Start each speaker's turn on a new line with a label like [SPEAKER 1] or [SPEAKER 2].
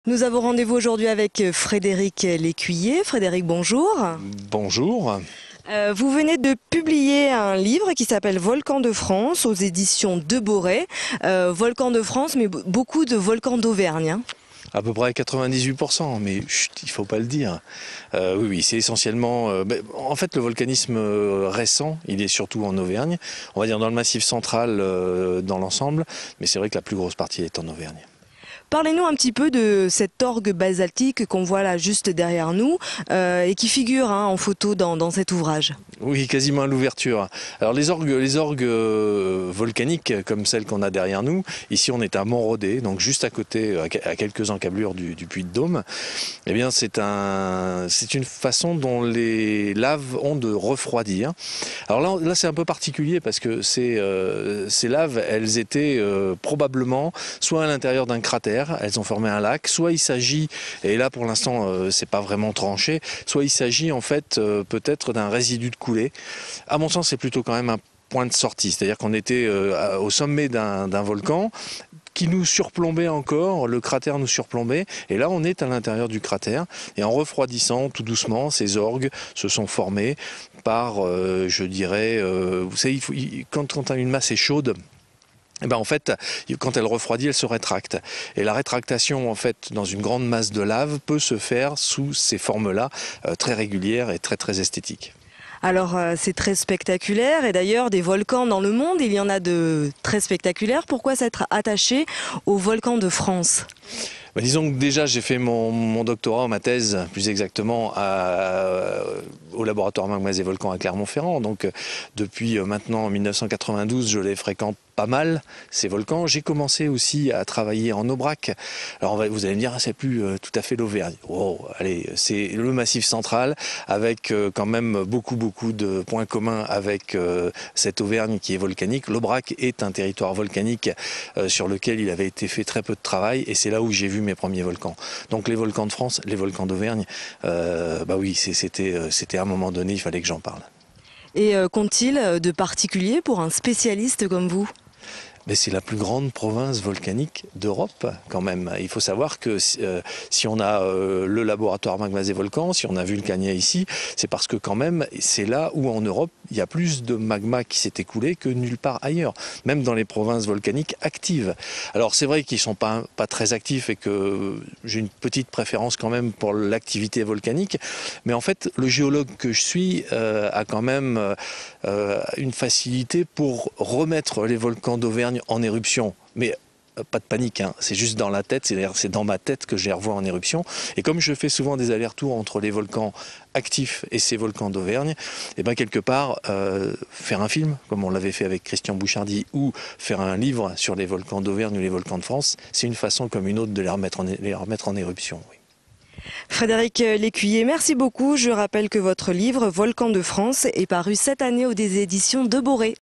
[SPEAKER 1] Nous avons rendez-vous aujourd'hui avec Frédéric Lécuyer. Frédéric, bonjour.
[SPEAKER 2] Bonjour.
[SPEAKER 1] Vous venez de publier un livre qui s'appelle Volcans de France aux éditions de Boré. Volcans de France, mais beaucoup de volcans d'Auvergne. Hein.
[SPEAKER 2] À peu près 98%, mais chut, il faut pas le dire. Oui, c'est essentiellement... en fait, le volcanisme récent, il est surtout en Auvergne. On va dire dans le Massif central dans l'ensemble, mais c'est vrai que la plus grosse partie est en Auvergne.
[SPEAKER 1] Parlez-nous un petit peu de cette orgue basaltique qu'on voit là juste derrière nous et qui figure en photo dans cet ouvrage.
[SPEAKER 2] Oui, quasiment à l'ouverture. Alors les orgues volcaniques comme celles qu'on a derrière nous, ici on est à Montrodé, donc juste à côté, à quelques encablures du Puy-de-Dôme. Eh bien c'est une façon dont les laves ont de refroidir. Alors là c'est un peu particulier parce que ces laves, elles étaient probablement soit à l'intérieur d'un cratère, elles ont formé un lac, soit il s'agit, et là pour l'instant c'est pas vraiment tranché, soit il s'agit en fait peut-être d'un résidu de coulée. À mon sens c'est plutôt quand même un point de sortie, c'est-à-dire qu'on était au sommet d'un volcan qui nous surplombait encore, le cratère nous surplombait, et là on est à l'intérieur du cratère, et en refroidissant tout doucement, ces orgues se sont formées par, je dirais, vous savez, quand une masse est chaude, et ben en fait, quand elle refroidit, elle se rétracte. Et la rétractation, en fait, dans une grande masse de lave, peut se faire sous ces formes-là, très régulières et très très esthétiques.
[SPEAKER 1] Alors c'est très spectaculaire et d'ailleurs des volcans dans le monde, il y en a de très spectaculaires. Pourquoi s'être attaché aux volcans de France ?
[SPEAKER 2] Disons que déjà j'ai fait mon doctorat, ma thèse plus exactement au laboratoire Magmas et Volcans à Clermont-Ferrand. Donc depuis maintenant 1992 je les fréquente pas mal, ces volcans. J'ai commencé aussi à travailler en Aubrac. Alors vous allez me dire, c'est plus tout à fait l'Auvergne. Oh, allez, c'est le Massif central avec quand même beaucoup de points communs avec cette Auvergne qui est volcanique. L'Aubrac est un territoire volcanique sur lequel il avait été fait très peu de travail et c'est là où j'ai vu mes premiers volcans. Donc les volcans de France, les volcans d'Auvergne, bah oui, c'était à un moment donné, il fallait que j'en parle.
[SPEAKER 1] Et qu'ont-ils de particulier pour un spécialiste comme vous ?
[SPEAKER 2] Mais c'est la plus grande province volcanique d'Europe quand même. Il faut savoir que si on a le laboratoire Magmas et Volcans, si on a Vulcania ici, c'est parce que quand même c'est là où en Europe il y a plus de magma qui s'est écoulé que nulle part ailleurs, même dans les provinces volcaniques actives. Alors c'est vrai qu'ils sont pas très actifs et que j'ai une petite préférence quand même pour l'activité volcanique, mais en fait le géologue que je suis a quand même une facilité pour remettre les volcans d'Auvergne en éruption, mais pas de panique, hein. C'est juste dans la tête, c'est dans ma tête que je les revois en éruption. Et comme je fais souvent des allers-retours entre les volcans actifs et ces volcans d'Auvergne, et bien quelque part, faire un film, comme on l'avait fait avec Christian Bouchardy, ou faire un livre sur les volcans d'Auvergne ou les volcans de France, c'est une façon comme une autre de les remettre en éruption. Oui.
[SPEAKER 1] Frédéric Lécuyer, merci beaucoup. Je rappelle que votre livre Volcans de France est paru cette année aux éditions de Boré.